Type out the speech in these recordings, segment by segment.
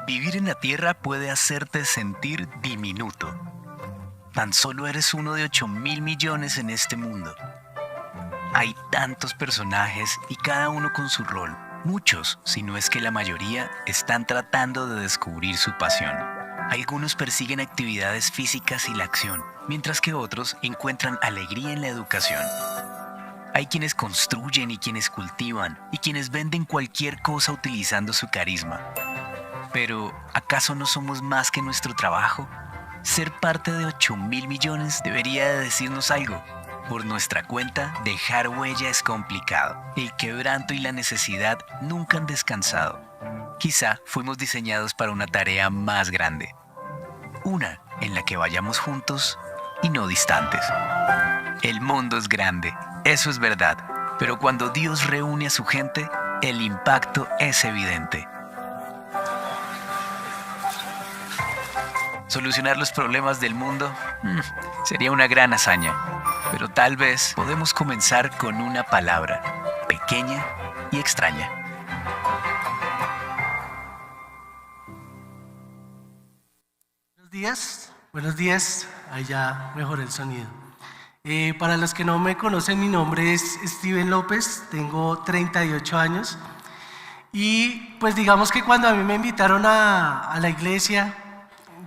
Vivir en la Tierra puede hacerte sentir diminuto. Tan solo eres uno de 8.000 millones en este mundo. Hay tantos personajes y cada uno con su rol. Muchos, si no es que la mayoría, están tratando de descubrir su pasión. Algunos persiguen actividades físicas y la acción, mientras que otros encuentran alegría en la educación. Hay quienes construyen y quienes cultivan, y quienes venden cualquier cosa utilizando su carisma. Pero, ¿acaso no somos más que nuestro trabajo? Ser parte de 8.000 millones debería de decirnos algo. Por nuestra cuenta, dejar huella es complicado. El quebranto y la necesidad nunca han descansado. Quizá fuimos diseñados para una tarea más grande. Una en la que vayamos juntos y no distantes. El mundo es grande, eso es verdad. Pero cuando Dios reúne a su gente, el impacto es evidente. Solucionar los problemas del mundo sería una gran hazaña, pero tal vez podemos comenzar con una palabra, pequeña y extraña. Buenos días, ahí ya mejoré el sonido. Para los que no me conocen, mi nombre es Steven López, tengo 38 años y pues digamos que cuando a mí me invitaron a la iglesia,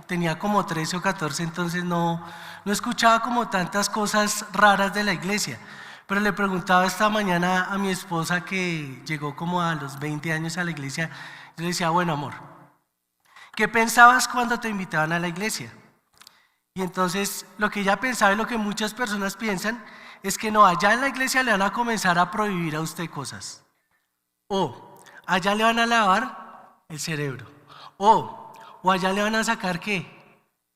tenía como 13 o 14, entonces no escuchaba como tantas cosas raras de la iglesia. Pero le preguntaba esta mañana a mi esposa, que llegó como a los 20 años a la iglesia, yo le decía, bueno amor, ¿qué pensabas cuando te invitaban a la iglesia? Y entonces lo que ella pensaba y lo que muchas personas piensan es que no, allá en la iglesia le van a comenzar a prohibir a usted cosas. O allá le van a lavar el cerebro. O allá le van a sacar ¿qué?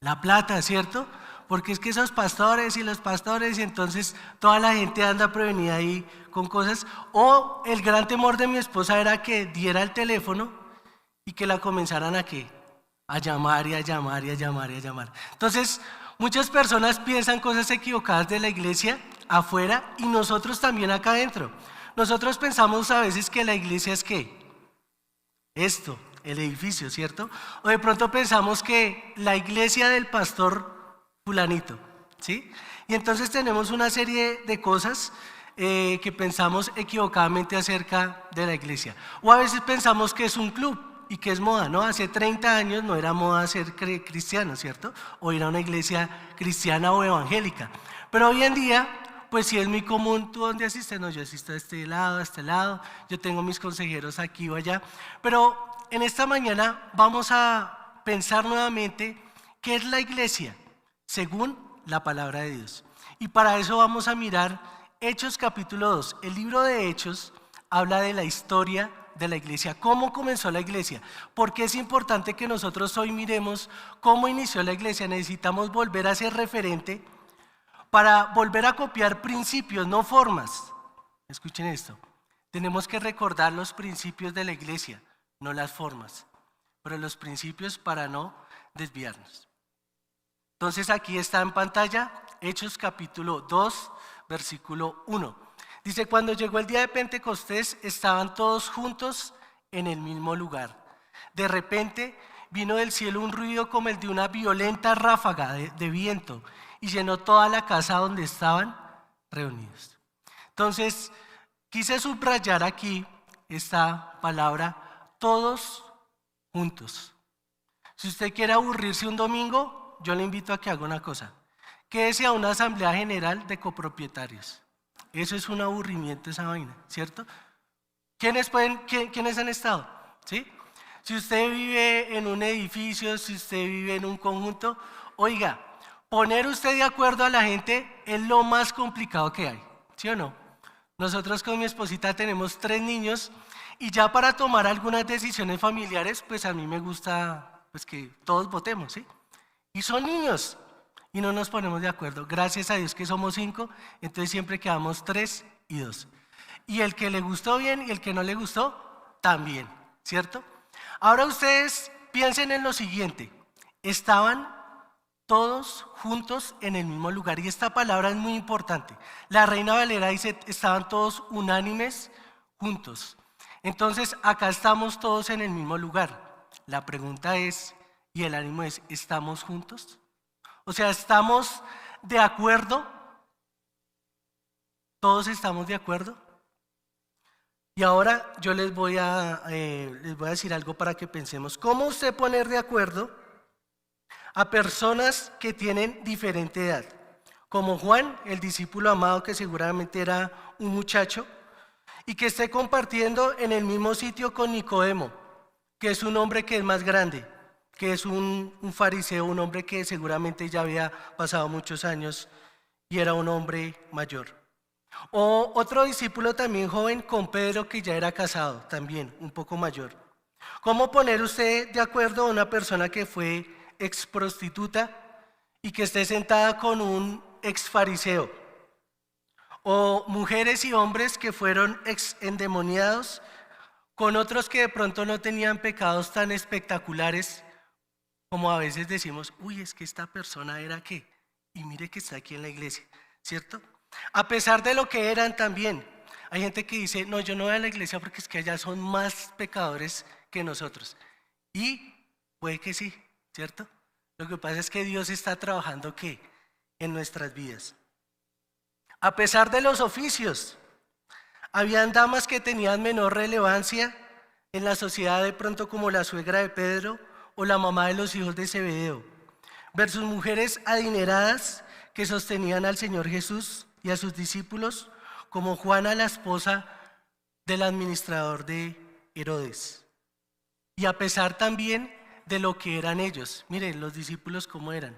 La plata, ¿cierto? Porque es que esos pastores y los pastores, y entonces toda la gente anda prevenida ahí con cosas. O el gran temor de mi esposa era que diera el teléfono y que la comenzaran a ¿qué? A llamar y a llamar y a llamar y a llamar. Entonces, muchas personas piensan cosas equivocadas de la iglesia afuera y nosotros también acá adentro. Nosotros pensamos a veces que la iglesia es ¿qué? Esto, el edificio, ¿cierto? O de pronto pensamos que la iglesia del pastor fulanito, ¿sí? Y entonces tenemos una serie de cosas que pensamos equivocadamente acerca de la iglesia. O a veces pensamos que es un club y que es moda, ¿no? Hace 30 años no era moda ser cristiano, ¿cierto? O ir a una iglesia cristiana o evangélica. Pero hoy en día, pues sí es muy común. ¿Tú dónde asistes? No, yo asisto a este lado, yo tengo mis consejeros aquí o allá. Pero en esta mañana vamos a pensar nuevamente qué es la iglesia según la palabra de Dios. Y para eso vamos a mirar Hechos capítulo 2. El libro de Hechos habla de la historia de la iglesia, cómo comenzó la iglesia. Porque es importante que nosotros hoy miremos cómo inició la iglesia. Necesitamos volver a ser referente para volver a copiar principios, no formas. Escuchen esto. Tenemos que recordar los principios de la iglesia, no las formas, pero los principios para no desviarnos. Entonces aquí está en pantalla Hechos capítulo 2, versículo 1. Dice, cuando llegó el día de Pentecostés, estaban todos juntos en el mismo lugar. De repente vino del cielo un ruido como el de una violenta ráfaga de viento y llenó toda la casa donde estaban reunidos. Entonces, quise subrayar aquí esta palabra, todos juntos. Si usted quiere aburrirse un domingo, yo le invito a que haga una cosa. Quédese a una asamblea general de copropietarios. Eso es un aburrimiento, esa vaina, ¿cierto? ¿Quiénes han estado? ¿Sí? Si usted vive en un edificio, si usted vive en un conjunto, oiga, poner usted de acuerdo a la gente es lo más complicado que hay, ¿sí o no? Nosotros con mi esposita tenemos 3 niños y ya para tomar algunas decisiones familiares, pues a mí me gusta pues que todos votemos, ¿sí? Y son niños y no nos ponemos de acuerdo. Gracias a Dios que somos 5, entonces siempre quedamos 3 y 2. Y el que le gustó bien y el que no le gustó, también, ¿cierto? Ahora ustedes piensen en lo siguiente, estaban todos juntos en el mismo lugar, y esta palabra es muy importante. La Reina Valera dice, estaban todos unánimes juntos. Entonces acá estamos todos en el mismo lugar. La pregunta es, y el ánimo es, ¿estamos juntos? O sea, ¿estamos de acuerdo? ¿Todos estamos de acuerdo? Y ahora yo les voy a decir algo para que pensemos. ¿Cómo usted poner de acuerdo a personas que tienen diferente edad? Como Juan, el discípulo amado, que seguramente era un muchacho, y que esté compartiendo en el mismo sitio con Nicodemo, que es un hombre que es más grande, que es un fariseo, un hombre que seguramente ya había pasado muchos años y era un hombre mayor. O otro discípulo también joven con Pedro, que ya era casado, también un poco mayor. ¿Cómo poner usted de acuerdo a una persona que fue ex prostituta y que esté sentada con un ex fariseo? O mujeres y hombres que fueron ex endemoniados con otros que de pronto no tenían pecados tan espectaculares como a veces decimos, uy, es que esta persona era qué, y mire que está aquí en la iglesia, ¿cierto? A pesar de lo que eran también. Hay gente que dice, no, yo no voy a la iglesia porque es que allá son más pecadores que nosotros. Y puede que sí, ¿cierto? Lo que pasa es que Dios está trabajando ¿qué? En nuestras vidas. A pesar de los oficios, habían damas que tenían menor relevancia en la sociedad de pronto como la suegra de Pedro o la mamá de los hijos de Zebedeo, versus mujeres adineradas que sostenían al Señor Jesús y a sus discípulos, como Juana, la esposa del administrador de Herodes. Y a pesar también de lo que eran ellos, miren los discípulos cómo eran,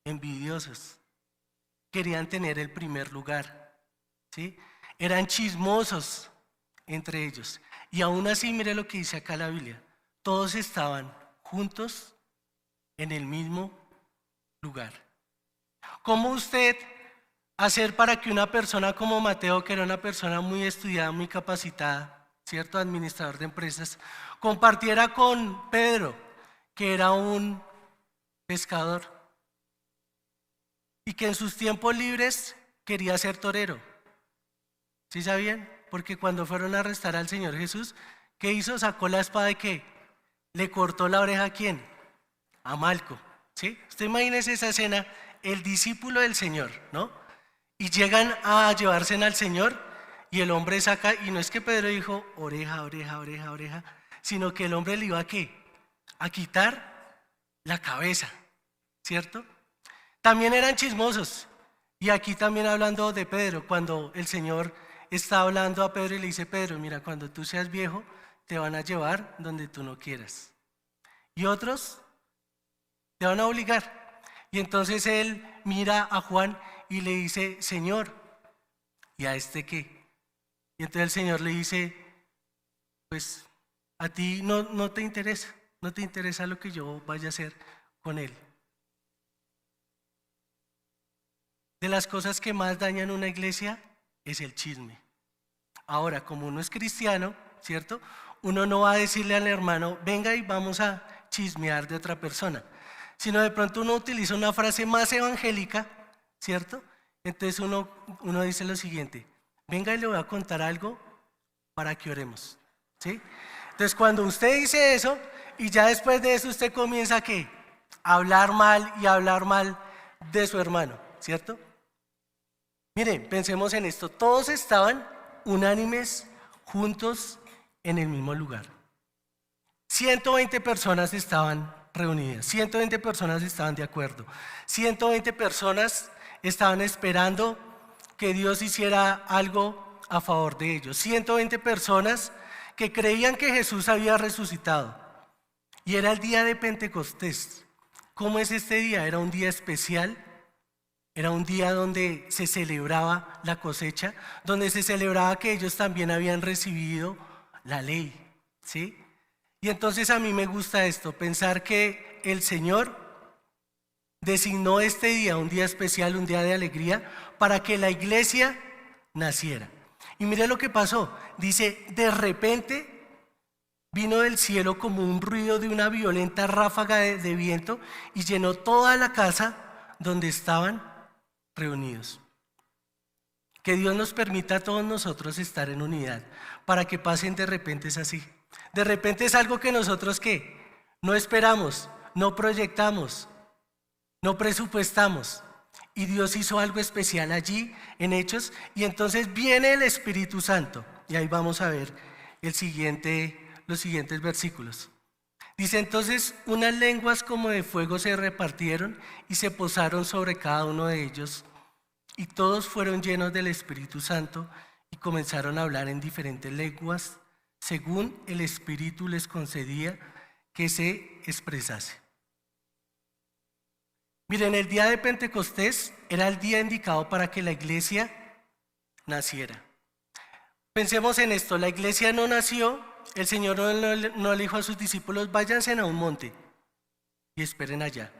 envidiosos, querían tener el primer lugar, ¿sí? Eran chismosos entre ellos. Y aún así, mire lo que dice acá la Biblia, todos estaban juntos en el mismo lugar. ¿Cómo usted hacer para que una persona como Mateo, que era una persona muy estudiada, muy capacitada, cierto, administrador de empresas, compartiera con Pedro, que era un pescador y que en sus tiempos libres quería ser torero? ¿Sí sabían? Porque cuando fueron a arrestar al Señor Jesús, ¿qué hizo? Sacó la espada y ¿qué? Le cortó la oreja ¿a quién? A Malco, ¿sí? Usted imagínese esa escena, el discípulo del Señor, ¿no? Y llegan a llevarse al Señor y el hombre saca, y no es que Pedro dijo oreja, oreja, oreja, oreja, sino que el hombre le iba a ¿qué? A quitar la cabeza, ¿cierto? También eran chismosos. Y aquí también hablando de Pedro, cuando el Señor está hablando a Pedro y le dice, Pedro, mira, cuando tú seas viejo, te van a llevar donde tú no quieras. Y otros te van a obligar. Y entonces él mira a Juan y le dice, Señor, ¿y a este qué? Y entonces el Señor le dice, pues a ti no te interesa, no te interesa lo que yo vaya a hacer con él. De las cosas que más dañan una iglesia es el chisme. Ahora, como uno es cristiano, ¿cierto? Uno no va a decirle al hermano, venga y vamos a chismear de otra persona, sino de pronto uno utiliza una frase más evangélica, ¿cierto? Entonces uno dice lo siguiente, venga y le voy a contar algo para que oremos, ¿sí? Entonces cuando usted dice eso, y ya después de eso usted comienza a ¿qué? A hablar mal y a hablar mal de su hermano, ¿cierto? Miren, pensemos en esto, todos estaban unánimes, juntos en el mismo lugar. 120 personas estaban reunidas, 120 personas estaban de acuerdo, 120 personas estaban esperando que Dios hiciera algo a favor de ellos, 120 personas que creían que Jesús había resucitado. Y era el día de Pentecostés. ¿Cómo es este día? Era un día especial. Era un día donde se celebraba la cosecha, donde se celebraba que ellos también habían recibido la ley, ¿sí? Y entonces a mí me gusta esto, pensar que el Señor designó este día, un día especial, un día de alegría, para que la iglesia naciera. Y mire lo que pasó, dice, de repente vino del cielo como un ruido de una violenta ráfaga de viento y llenó toda la casa donde estaban reunidos. Que Dios nos permita a todos nosotros estar en unidad para que pasen de repente es así. De repente es algo que nosotros ¿qué? No esperamos, no proyectamos, no presupuestamos. Y Dios hizo algo especial allí en Hechos. Y entonces viene el Espíritu Santo. Y ahí vamos a ver los siguientes versículos. Dice entonces, unas lenguas como de fuego se repartieron y se posaron sobre cada uno de ellos. Y todos fueron llenos del Espíritu Santo y comenzaron a hablar en diferentes lenguas, según el Espíritu les concedía que se expresase. Miren, el día de Pentecostés era el día indicado para que la iglesia naciera. Pensemos en esto, la iglesia no nació, el Señor no le dijo a sus discípulos, váyanse a un monte y esperen allá.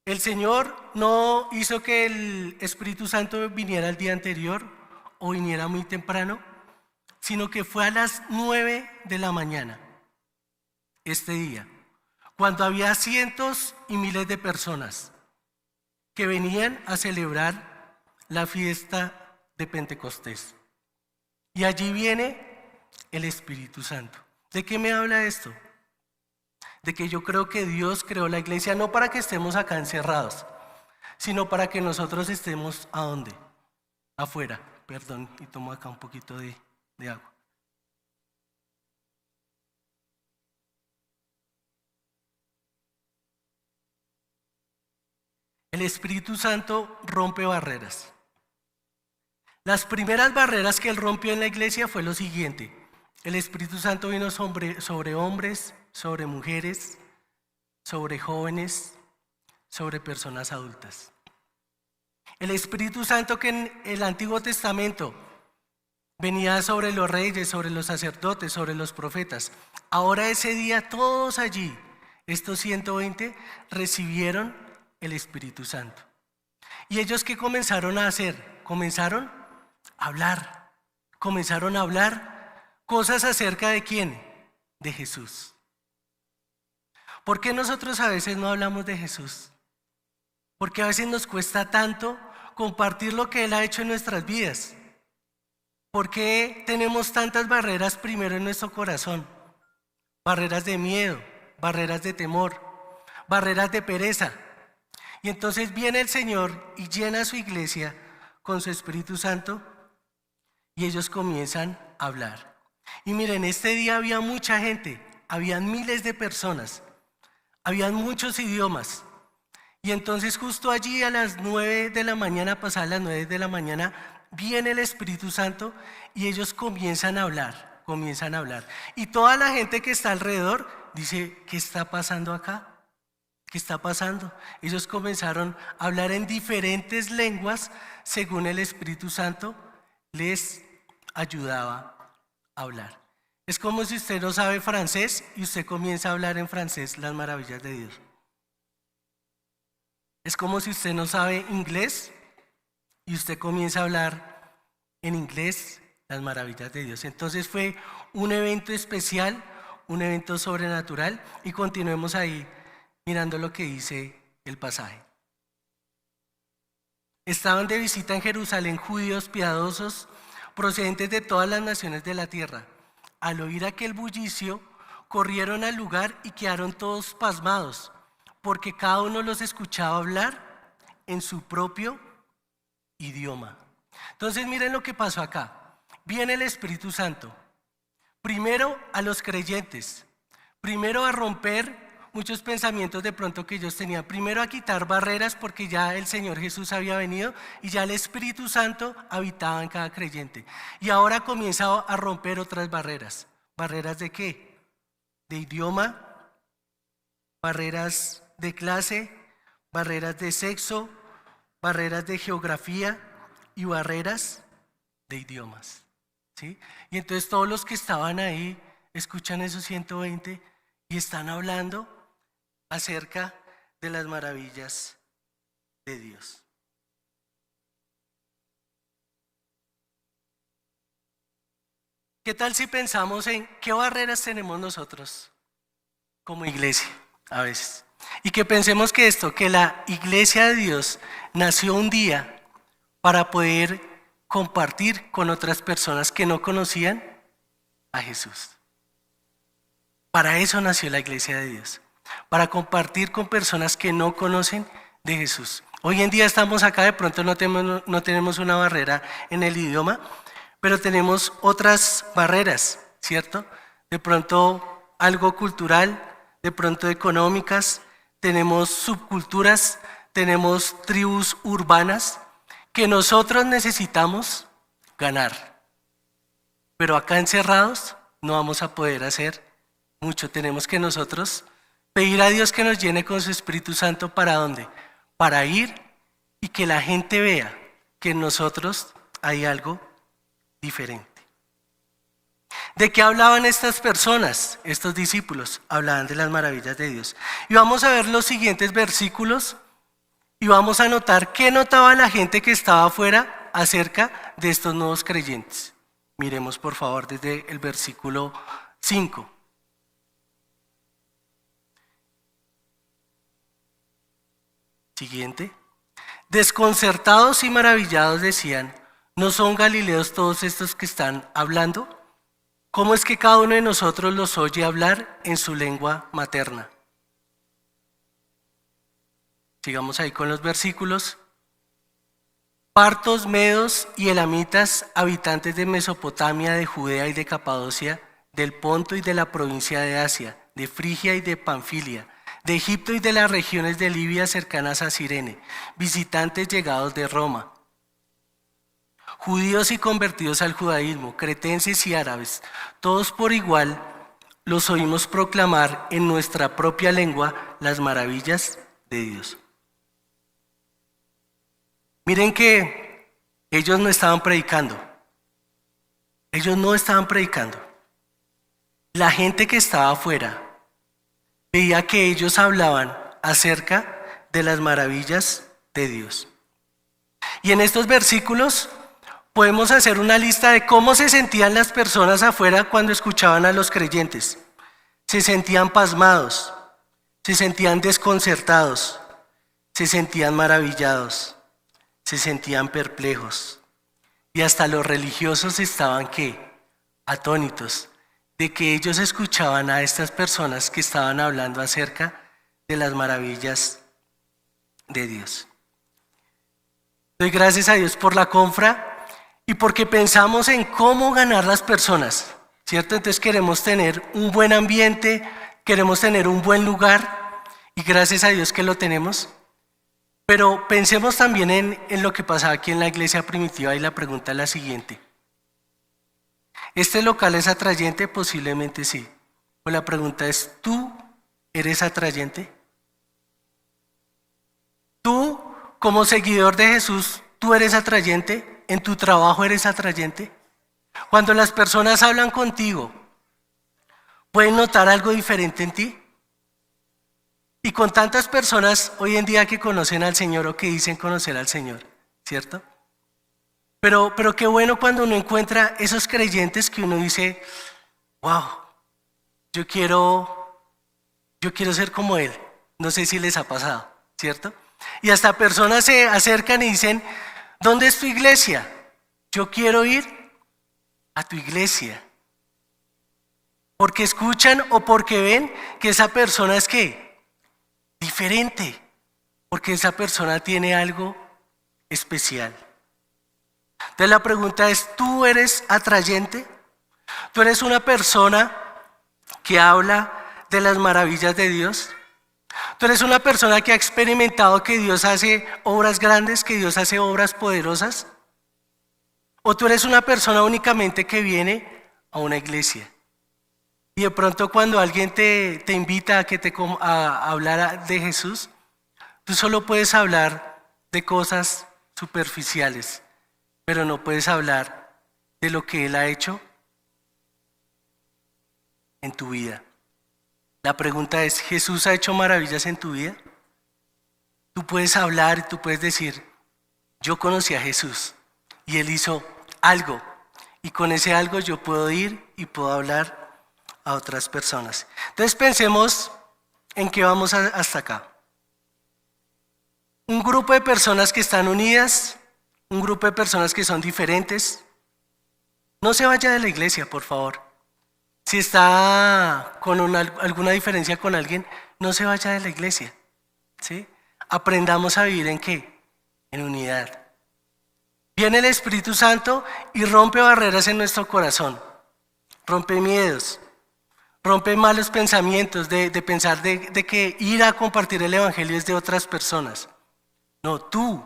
El Señor no hizo que el Espíritu Santo viniera el día anterior o viniera muy temprano, sino que fue a las 9 de la mañana, este día, cuando había cientos y miles de personas que venían a celebrar la fiesta de Pentecostés. Y allí viene el Espíritu Santo. ¿De qué me habla esto? De que yo creo que Dios creó la iglesia no para que estemos acá encerrados, sino para que nosotros estemos ¿a dónde? Afuera. Perdón, y tomo acá un poquito de agua. El Espíritu Santo rompe barreras. Las primeras barreras que Él rompió en la iglesia fue lo siguiente. El Espíritu Santo vino sobre hombres, sobre mujeres, sobre jóvenes, sobre personas adultas. El Espíritu Santo que en el Antiguo Testamento venía sobre los reyes, sobre los sacerdotes, sobre los profetas. Ahora ese día todos allí, estos 120, recibieron el Espíritu Santo. ¿Y ellos qué comenzaron a hacer? Comenzaron a hablar. Comenzaron a hablar cosas acerca de ¿quién? De Jesús. ¿Por qué nosotros a veces no hablamos de Jesús? Porque a veces nos cuesta tanto compartir lo que Él ha hecho en nuestras vidas. ¿Por qué tenemos tantas barreras primero en nuestro corazón? Barreras de miedo, barreras de temor, barreras de pereza. Y entonces viene el Señor y llena a su iglesia con su Espíritu Santo y ellos comienzan a hablar. Y miren, este día había mucha gente, habían miles de personas, habían muchos idiomas. Y entonces justo allí a las 9 de la mañana, pasadas las 9 de la mañana, viene el Espíritu Santo y ellos comienzan a hablar. Y toda la gente que está alrededor dice, ¿qué está pasando acá? ¿Qué está pasando? Ellos comenzaron a hablar en diferentes lenguas según el Espíritu Santo les ayudaba a hablar. Es como si usted no sabe francés y usted comienza a hablar en francés las maravillas de Dios. Es como si usted no sabe inglés y usted comienza a hablar en inglés las maravillas de Dios. Entonces fue un evento especial, un evento sobrenatural y continuemos ahí mirando lo que dice el pasaje. Estaban de visita en Jerusalén judíos piadosos procedentes de todas las naciones de la tierra. Al oír aquel bullicio, corrieron al lugar y quedaron todos pasmados, porque cada uno los escuchaba hablar en su propio idioma. Entonces miren lo que pasó acá. Viene el Espíritu Santo, primero a los creyentes, primero a romper muchos pensamientos de pronto que ellos tenían, primero a quitar barreras porque ya el Señor Jesús había venido y ya el Espíritu Santo habitaba en cada creyente. Y ahora comienza a romper otras barreras. ¿Barreras de qué? De idioma, barreras de clase, barreras de sexo, barreras de geografía y barreras de idiomas. ¿Sí? Y entonces todos los que estaban ahí escuchan esos 120 y están hablando acerca de las maravillas de Dios. ¿Qué tal si pensamos en qué barreras tenemos nosotros como iglesia a veces? Y que pensemos que que la iglesia de Dios nació un día para poder compartir con otras personas que no conocían a Jesús. Para eso nació la Iglesia de Dios, para compartir con personas que no conocen de Jesús. Hoy en día estamos acá, de pronto no tenemos una barrera en el idioma, pero tenemos otras barreras, ¿cierto? De pronto algo cultural, de pronto económicas, tenemos subculturas, tenemos tribus urbanas que nosotros necesitamos ganar. Pero acá encerrados no vamos a poder hacer mucho. Tenemos que nosotros pedir a Dios que nos llene con su Espíritu Santo. ¿Para dónde? Para ir y que la gente vea que en nosotros hay algo diferente. ¿De qué hablaban estas personas, estos discípulos? Hablaban de las maravillas de Dios. Y vamos a ver los siguientes versículos y vamos a notar qué notaba la gente que estaba afuera acerca de estos nuevos creyentes. Miremos por favor desde el versículo 5. Siguiente. Desconcertados y maravillados decían: ¿no son galileos todos estos que están hablando? ¿Cómo es que cada uno de nosotros los oye hablar en su lengua materna? Sigamos ahí con los versículos. Partos, medos y elamitas, habitantes de Mesopotamia, de Judea y de Capadocia, del Ponto y de la provincia de Asia, de Frigia y de Panfilia, de Egipto y de las regiones de Libia cercanas a Cirene, visitantes llegados de Roma, judíos y convertidos al judaísmo, cretenses y árabes, todos por igual los oímos proclamar en nuestra propia lengua las maravillas de Dios. Miren que ellos no estaban predicando. Ellos no estaban predicando. La gente que estaba afuera veía que ellos hablaban acerca de las maravillas de Dios. Y en estos versículos podemos hacer una lista de cómo se sentían las personas afuera cuando escuchaban a los creyentes. Se sentían pasmados, se sentían desconcertados, se sentían maravillados, se sentían perplejos. Y hasta los religiosos estaban ¿qué? Atónitos de que ellos escuchaban a estas personas que estaban hablando acerca de las maravillas de Dios. Doy gracias a Dios por la confra y porque pensamos en cómo ganar las personas, ¿cierto? Entonces queremos tener un buen ambiente, queremos tener un buen lugar y gracias a Dios que lo tenemos. Pero pensemos también en lo que pasaba aquí en la iglesia primitiva y la pregunta es la siguiente. ¿Este local es atrayente? Posiblemente sí. Pues la pregunta es, ¿tú eres atrayente? ¿Tú, como seguidor de Jesús, tú eres atrayente? ¿En tu trabajo eres atrayente? Cuando las personas hablan contigo, ¿pueden notar algo diferente en ti? Y con tantas personas hoy en día que conocen al Señor o que dicen conocer al Señor, ¿cierto? Pero qué bueno cuando uno encuentra esos creyentes que uno dice, wow, yo quiero ser como Él. No sé si les ha pasado, ¿cierto? Y hasta personas se acercan y dicen, ¿dónde es tu iglesia? Yo quiero ir a tu iglesia. Porque escuchan o porque ven que esa persona es ¿qué? Diferente, porque esa persona tiene algo especial. Entonces la pregunta es, ¿tú eres atrayente? ¿Tú eres una persona que habla de las maravillas de Dios? ¿Tú eres una persona que ha experimentado que Dios hace obras grandes, que Dios hace obras poderosas? ¿O tú eres una persona únicamente que viene a una iglesia? Y de pronto cuando alguien te invita a hablar de Jesús, tú solo puedes hablar de cosas superficiales, pero no puedes hablar de lo que Él ha hecho en tu vida. La pregunta es, ¿Jesús ha hecho maravillas en tu vida? Tú puedes hablar y tú puedes decir, yo conocí a Jesús y Él hizo algo, y con ese algo yo puedo ir y puedo hablar a otras personas. Entonces pensemos en qué vamos hasta acá. Un grupo de personas que están unidas, un grupo de personas que son diferentes. No se vaya de la iglesia, por favor. Si está con alguna diferencia con alguien, no se vaya de la iglesia. ¿Sí? Aprendamos a vivir ¿en qué? En unidad. Viene el Espíritu Santo y rompe barreras en nuestro corazón. Rompe miedos. Rompe malos pensamientos de pensar de que ir a compartir el Evangelio es de otras personas. No, tú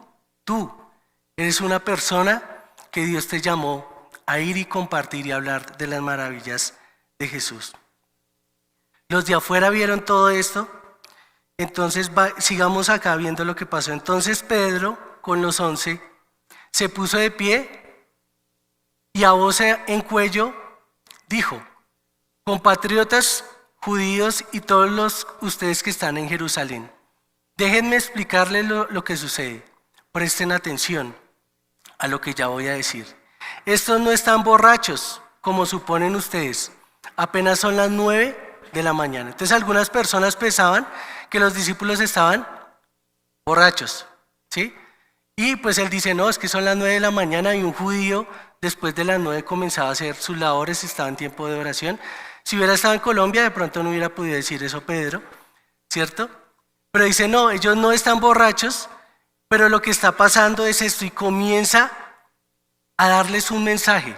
eres una persona que Dios te llamó a ir y compartir y hablar de las maravillas de Jesús. Los de afuera vieron todo esto, entonces sigamos acá viendo lo que pasó. Entonces Pedro, con los 11, se puso de pie y a voz en cuello dijo: compatriotas judíos y todos ustedes que están en Jerusalén, déjenme explicarles lo que sucede. Presten atención a lo que ya voy a decir. Estos no están borrachos, como suponen ustedes. Apenas son las 9 de la mañana. Entonces algunas personas pensaban que los discípulos estaban borrachos, ¿sí? Y pues él dice, no, es que son las 9 de la mañana y un judío después de las 9 comenzaba a hacer sus labores, estaba en tiempo de oración. Si hubiera estado en Colombia, de pronto no hubiera podido decir eso Pedro, ¿cierto? Pero dice, no, ellos no están borrachos, pero lo que está pasando es esto, y comienza a darles un mensaje.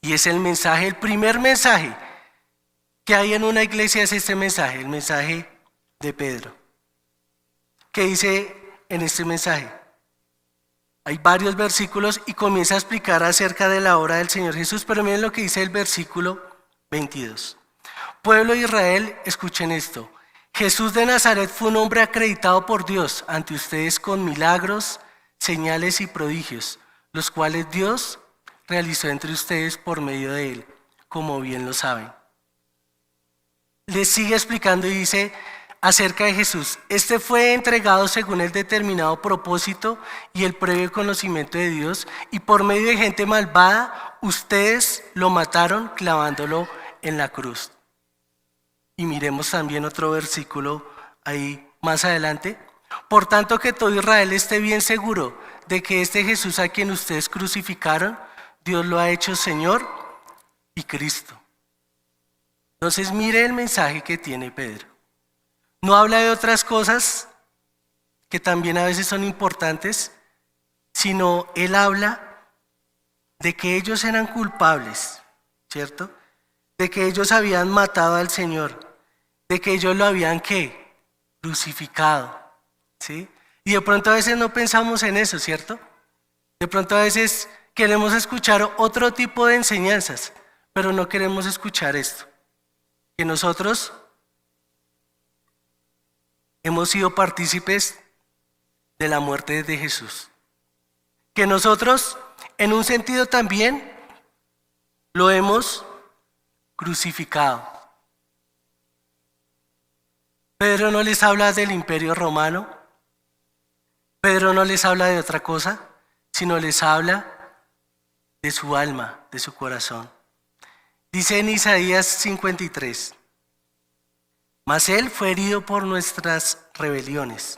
Y es el mensaje, el primer mensaje que hay en una iglesia es este mensaje, el mensaje de Pedro. ¿Qué dice en este mensaje? Hay varios versículos y comienza a explicar acerca de la obra del Señor Jesús, pero miren lo que dice el versículo 22. Pueblo de Israel, escuchen esto. Jesús de Nazaret fue un hombre acreditado por Dios ante ustedes con milagros, señales y prodigios, los cuales Dios realizó entre ustedes por medio de él, como bien lo saben. Les sigue explicando y dice acerca de Jesús: este fue entregado según el determinado propósito y el previo conocimiento de Dios, y por medio de gente malvada ustedes lo mataron clavándolo en la cruz. Y miremos también otro versículo ahí más adelante. Por tanto, que todo Israel esté bien seguro de que este Jesús a quien ustedes crucificaron, Dios lo ha hecho Señor y Cristo. Entonces mire el mensaje que tiene Pedro. No habla de otras cosas que también a veces son importantes, sino él habla de que ellos eran culpables, ¿cierto? De que ellos habían matado al Señor, de que ellos lo habían ¿qué? Crucificado, ¿sí? Y de pronto a veces no pensamos en eso, ¿cierto? De pronto a veces queremos escuchar otro tipo de enseñanzas, pero no queremos escuchar esto. Que nosotros hemos sido partícipes de la muerte de Jesús. Que nosotros, en un sentido también, lo hemos crucificado. Pedro no les habla del Imperio Romano. Pedro no les habla de otra cosa, sino les habla de su alma, de su corazón. Dice en Isaías 53, mas él fue herido por nuestras rebeliones,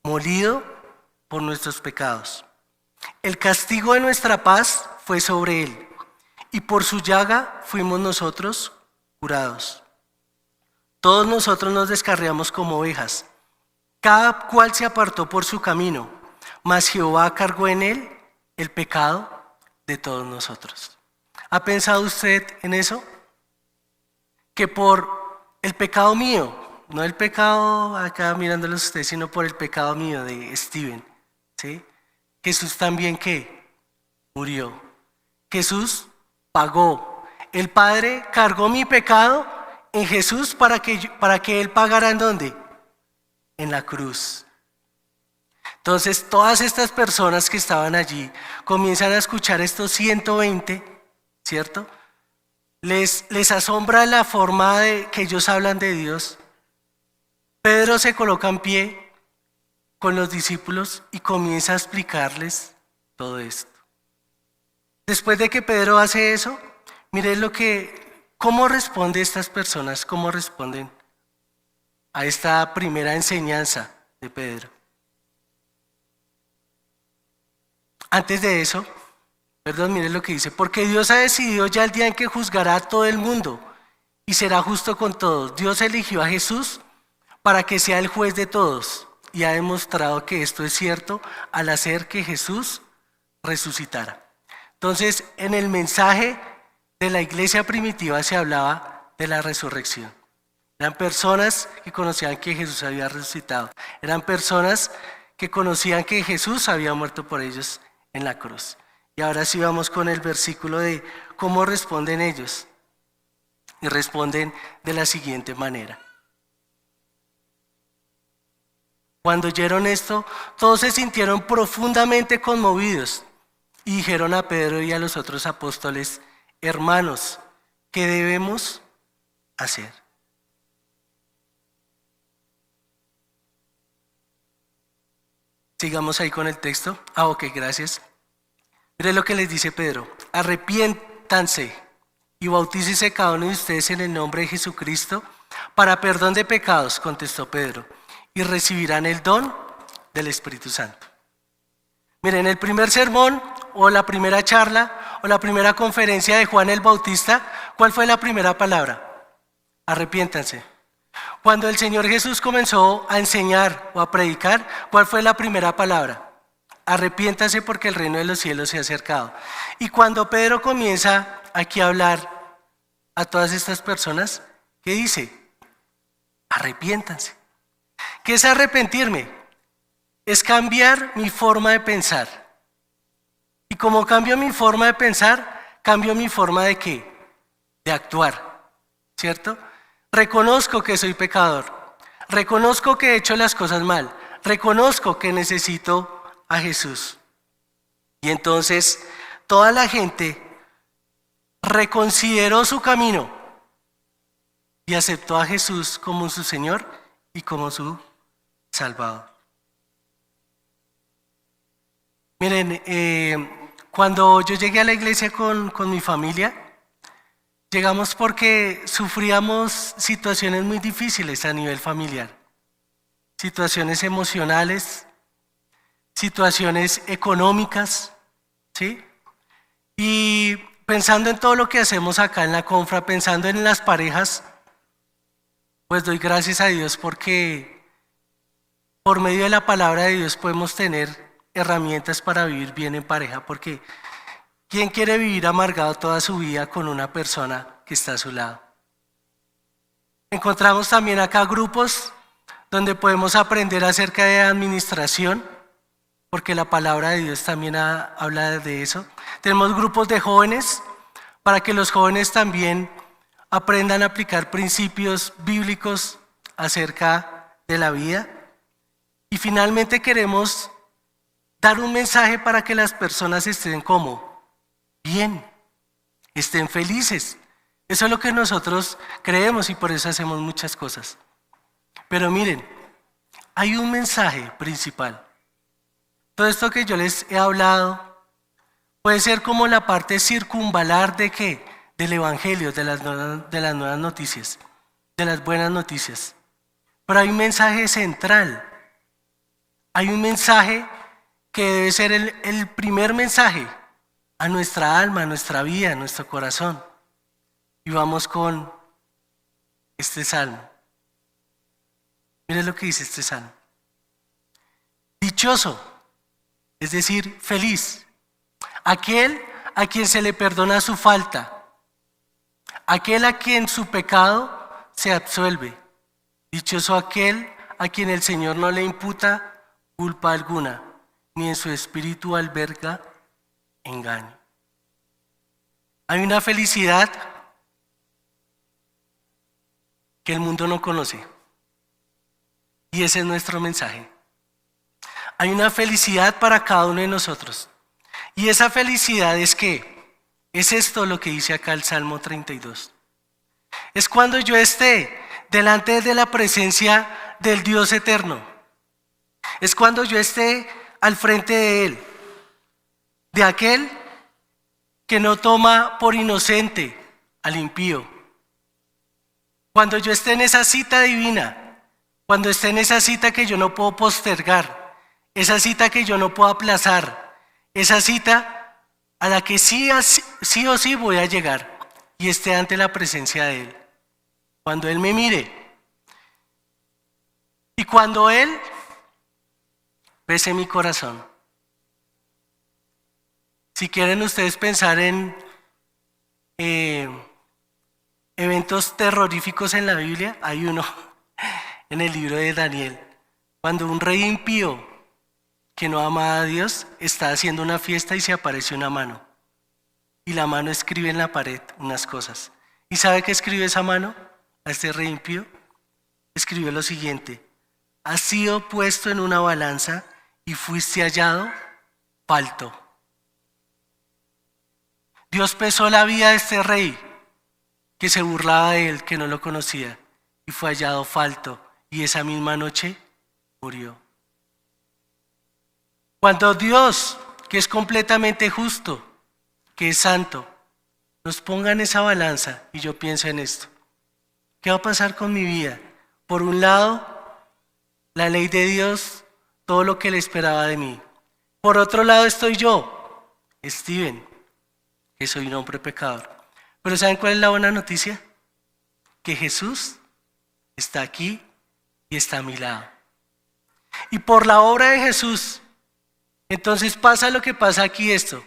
molido por nuestros pecados. El castigo de nuestra paz fue sobre él, y por su llaga fuimos nosotros curados. Todos nosotros nos descarriamos como ovejas, cada cual se apartó por su camino, mas Jehová cargó en él el pecado de todos nosotros. ¿Ha pensado usted en eso? Que por el pecado mío, no el pecado acá mirándolos a usted, sino por el pecado mío de Steven, ¿sí? Jesús también ¿qué? Murió. Jesús pagó. El Padre cargó mi pecado en Jesús para que Él pagara ¿en dónde? En la cruz. Entonces todas estas personas que estaban allí comienzan a escuchar estos 120, ¿cierto? Les asombra la forma de que ellos hablan de Dios. Pedro se coloca en pie con los discípulos y comienza a explicarles todo esto. Después de que Pedro hace eso, miren cómo responden estas personas, cómo responden a esta primera enseñanza de Pedro. Antes de eso, Perdón, miren lo que dice. Porque Dios ha decidido ya el día en que juzgará a todo el mundo y será justo con todos. Dios eligió a Jesús para que sea el juez de todos y ha demostrado que esto es cierto al hacer que Jesús resucitara. Entonces, en el mensaje de la iglesia primitiva se hablaba de la resurrección. Eran personas que conocían que Jesús había resucitado. Eran personas que conocían que Jesús había muerto por ellos en la cruz. Y ahora sí vamos con el versículo de cómo responden ellos. Y responden de la siguiente manera. Cuando oyeron esto, todos se sintieron profundamente conmovidos y dijeron a Pedro y a los otros apóstoles: hermanos, ¿qué debemos hacer? Sigamos ahí con el texto. Ok, gracias. Mire lo que les dice Pedro: arrepiéntanse y bautícese cada uno de ustedes en el nombre de Jesucristo para perdón de pecados, contestó Pedro, y recibirán el don del Espíritu Santo. Miren, el primer sermón o la primera charla o la primera conferencia de Juan el Bautista, ¿cuál fue la primera palabra? Arrepiéntanse. Cuando el Señor Jesús comenzó a enseñar o a predicar, ¿cuál fue la primera palabra? Arrepiéntanse porque el reino de los cielos se ha acercado. Y cuando Pedro comienza aquí a hablar a todas estas personas, ¿qué dice? Arrepiéntanse. ¿Qué es arrepentirme? Es cambiar mi forma de pensar. Y como cambio mi forma de pensar, cambio mi forma de ¿qué? De actuar, ¿cierto? Reconozco que soy pecador. Reconozco que he hecho las cosas mal. Reconozco que necesito a Jesús. Y entonces toda la gente reconsideró su camino y aceptó a Jesús como su Señor y como su Salvador. Miren, cuando yo llegué a la iglesia con mi familia, llegamos porque sufríamos situaciones muy difíciles a nivel familiar, situaciones emocionales, situaciones económicas, ¿sí? Y pensando en todo lo que hacemos acá en la Confra, pensando en las parejas, pues doy gracias a Dios porque por medio de la palabra de Dios podemos tener herramientas para vivir bien en pareja, porque ¿quién quiere vivir amargado toda su vida con una persona que está a su lado? Encontramos también acá grupos donde podemos aprender acerca de administración, porque la palabra de Dios también habla de eso. Tenemos grupos de jóvenes para que los jóvenes también aprendan a aplicar principios bíblicos acerca de la vida. Y finalmente queremos dar un mensaje para que las personas estén como bien, estén felices. Eso es lo que nosotros creemos y por eso hacemos muchas cosas. Pero miren, hay un mensaje principal. Todo esto que yo les he hablado puede ser como la parte circunvalar de ¿qué? Del Evangelio, de las nuevas noticias, de las buenas noticias. Pero hay un mensaje central. Hay un mensaje que debe ser el primer mensaje a nuestra alma, a nuestra vida, a nuestro corazón. Y vamos con este salmo. Miren lo que dice este salmo. Dichoso, es decir, feliz, aquel a quien se le perdona su falta, aquel a quien su pecado se absuelve. Dichoso aquel a quien el Señor no le imputa culpa alguna, ni en su espíritu alberga engaño. Hay una felicidad que el mundo no conoce, y ese es nuestro mensaje. Hay una felicidad para cada uno de nosotros, y esa felicidad es ¿qué? Es esto lo que dice acá el Salmo 32. Es cuando yo esté delante de la presencia del Dios eterno. Es cuando yo esté al frente de Él, de aquel que no toma por inocente al impío. Cuando yo esté en esa cita divina, cuando esté en esa cita que yo no puedo postergar, esa cita que yo no puedo aplazar, esa cita a la que sí o sí voy a llegar y esté ante la presencia de Él. Cuando Él me mire y cuando Él pese mi corazón. Si quieren ustedes pensar en eventos terroríficos en la Biblia, hay uno en el libro de Daniel, cuando un rey impío que no amaba a Dios está haciendo una fiesta y se aparece una mano. Y la mano escribe en la pared unas cosas. ¿Y sabe qué escribe esa mano a este rey impío? Escribió lo siguiente: has sido puesto en una balanza y fuiste hallado falto. Dios pesó la vida de este rey que se burlaba de él, que no lo conocía, y fue hallado falto, y esa misma noche murió. Cuando Dios, que es completamente justo, que es santo, nos ponga en esa balanza, y yo pienso en esto, ¿qué va a pasar con mi vida? Por un lado, la ley de Dios, todo lo que Él esperaba de mí. Por otro lado estoy yo, Steven, que soy un hombre pecador. Pero ¿saben cuál es la buena noticia? Que Jesús está aquí y está a mi lado. Y por la obra de Jesús, entonces pasa lo que pasa aquí esto.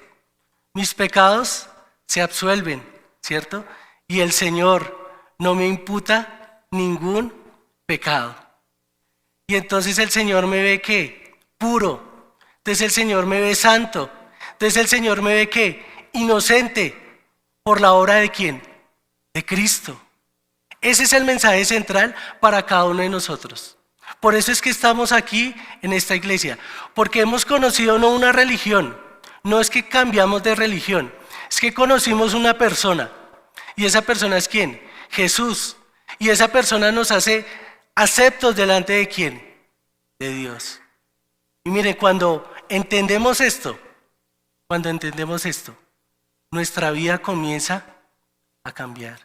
Mis pecados se absuelven, ¿cierto? Y el Señor no me imputa ningún pecado. Y entonces el Señor me ve ¿qué? Puro. Entonces el Señor me ve santo. Entonces el Señor me ve ¿qué? Inocente. ¿Por la obra de quién? De Cristo. Ese es el mensaje central para cada uno de nosotros. Por eso es que estamos aquí en esta iglesia. Porque hemos conocido no una religión. No es que cambiamos de religión. Es que conocimos una persona. ¿Y esa persona es quién? Jesús. Y esa persona nos hace aceptos delante de quién? De Dios. Y miren, cuando entendemos esto, nuestra vida comienza a cambiar.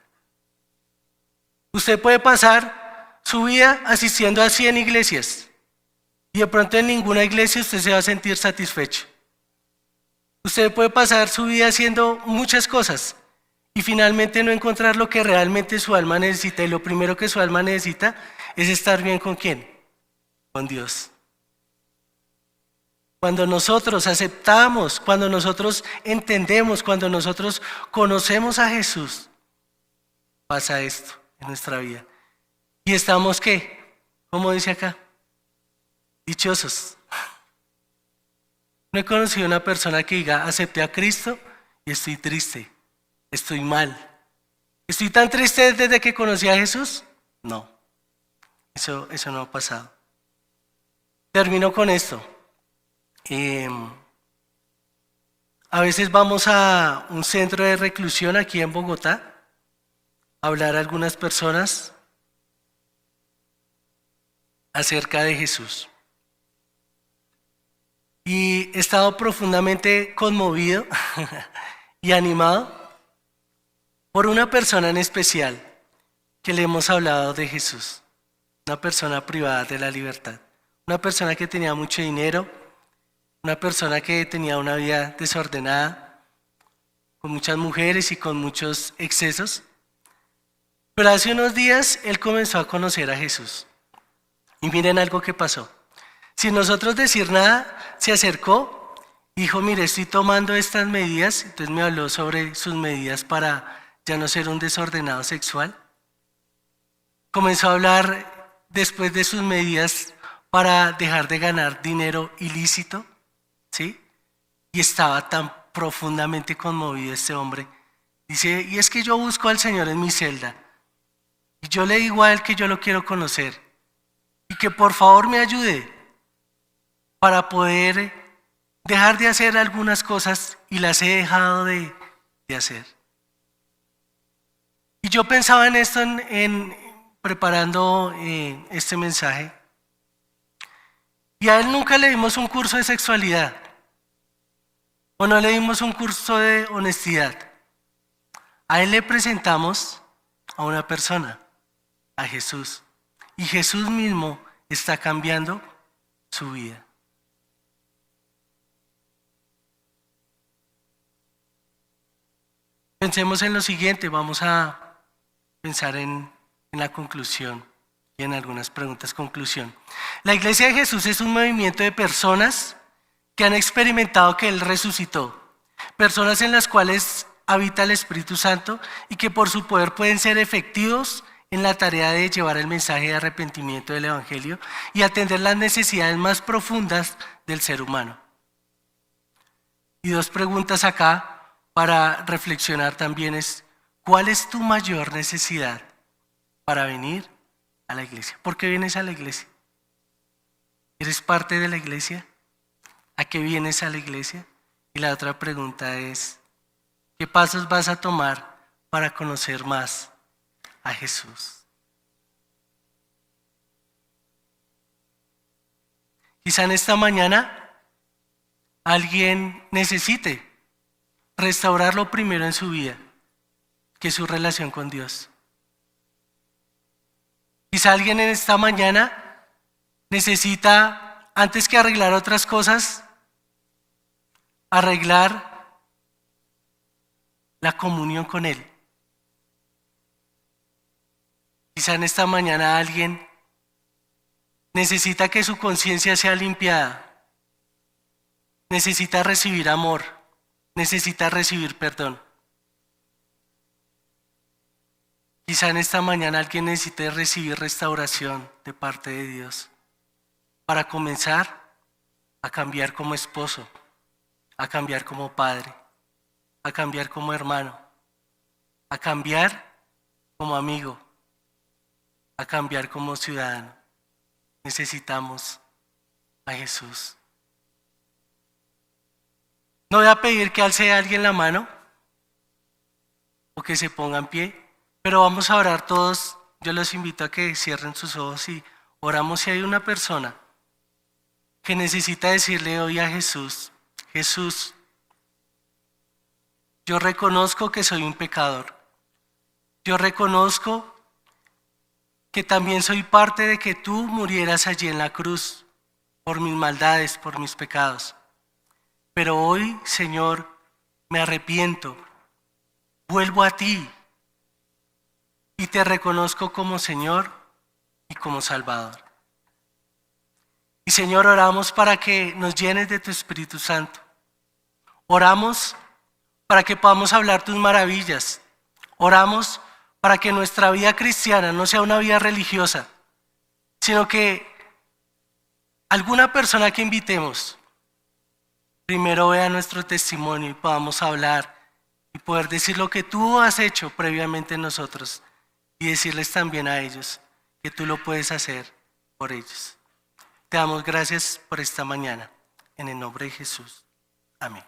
Usted puede pasar su vida asistiendo a 100 iglesias y de pronto en ninguna iglesia usted se va a sentir satisfecho. Usted puede pasar su vida haciendo muchas cosas y finalmente no encontrar lo que realmente su alma necesita. Y lo primero que su alma necesita es estar bien ¿con quién? Con Dios. Cuando nosotros aceptamos, cuando nosotros entendemos, cuando nosotros conocemos a Jesús, pasa esto en nuestra vida. ¿Y estamos qué? ¿Cómo dice acá? Dichosos. No he conocido una persona que diga, acepté a Cristo y estoy triste, estoy mal. ¿Estoy tan triste desde que conocí a Jesús? No, eso no ha pasado. Termino con esto. A veces vamos a un centro de reclusión aquí en Bogotá a hablar a algunas personas acerca de Jesús. Y he estado profundamente conmovido y animado por una persona en especial que le hemos hablado de Jesús. Una persona privada de la libertad. Una persona que tenía mucho dinero. Una persona que tenía una vida desordenada, con muchas mujeres y con muchos excesos. Pero hace unos días él comenzó a conocer a Jesús. Y miren algo que pasó. Sin nosotros decir nada, se acercó y dijo, mire, estoy tomando estas medidas. Entonces me habló sobre sus medidas para ya no ser un desordenado sexual. Comenzó a hablar después de sus medidas para dejar de ganar dinero ilícito. ¿Sí? Y estaba tan profundamente conmovido este hombre. Dice, y es que yo busco al Señor en mi celda. Y yo le digo a Él que yo lo quiero conocer. Y que por favor me ayude para poder dejar de hacer algunas cosas y las he dejado de hacer. Y yo pensaba en esto en preparando este mensaje. Y a él nunca le dimos un curso de sexualidad. O no le dimos un curso de honestidad. A él le presentamos a una persona, a Jesús. Y Jesús mismo está cambiando su vida. Pensemos en lo siguiente, vamos a pensar en la conclusión y en algunas preguntas conclusión. La Iglesia de Jesús es un movimiento de personas que han experimentado que Él resucitó, personas en las cuales habita el Espíritu Santo y que por su poder pueden ser efectivos en la tarea de llevar el mensaje de arrepentimiento del Evangelio y atender las necesidades más profundas del ser humano. Y dos preguntas acá para reflexionar también es, ¿cuál es tu mayor necesidad para venir a la iglesia? ¿Por qué vienes a la iglesia? ¿Eres parte de la iglesia? ¿A qué vienes a la iglesia? Y la otra pregunta es, ¿qué pasos vas a tomar para conocer más a Jesús? Quizá en esta mañana alguien necesite restaurar lo primero en su vida, que es su relación con Dios. Quizá alguien en esta mañana necesita, antes que arreglar otras cosas, arreglar la comunión con Él. Quizá en esta mañana alguien necesita que su conciencia sea limpiada, necesita recibir amor, necesita recibir perdón. Quizá en esta mañana alguien necesite recibir restauración de parte de Dios para comenzar a cambiar como esposo, a cambiar como padre, a cambiar como hermano, a cambiar como amigo, a cambiar como ciudadano. Necesitamos a Jesús. No voy a pedir que alce a alguien la mano o que se ponga en pie, pero vamos a orar todos. Yo los invito a que cierren sus ojos y oramos si hay una persona que necesita decirle hoy a Jesús, Jesús, yo reconozco que soy un pecador. Yo reconozco que también soy parte de que tú murieras allí en la cruz por mis maldades, por mis pecados. Pero hoy, Señor, me arrepiento, vuelvo a ti y te reconozco como Señor y como Salvador. Y Señor, oramos para que nos llenes de tu Espíritu Santo. Oramos para que podamos hablar tus maravillas. Oramos para que nuestra vida cristiana no sea una vida religiosa, sino que alguna persona que invitemos primero vea nuestro testimonio y podamos hablar y poder decir lo que tú has hecho previamente en nosotros y decirles también a ellos que tú lo puedes hacer por ellos. Te damos gracias por esta mañana. En el nombre de Jesús. Amén.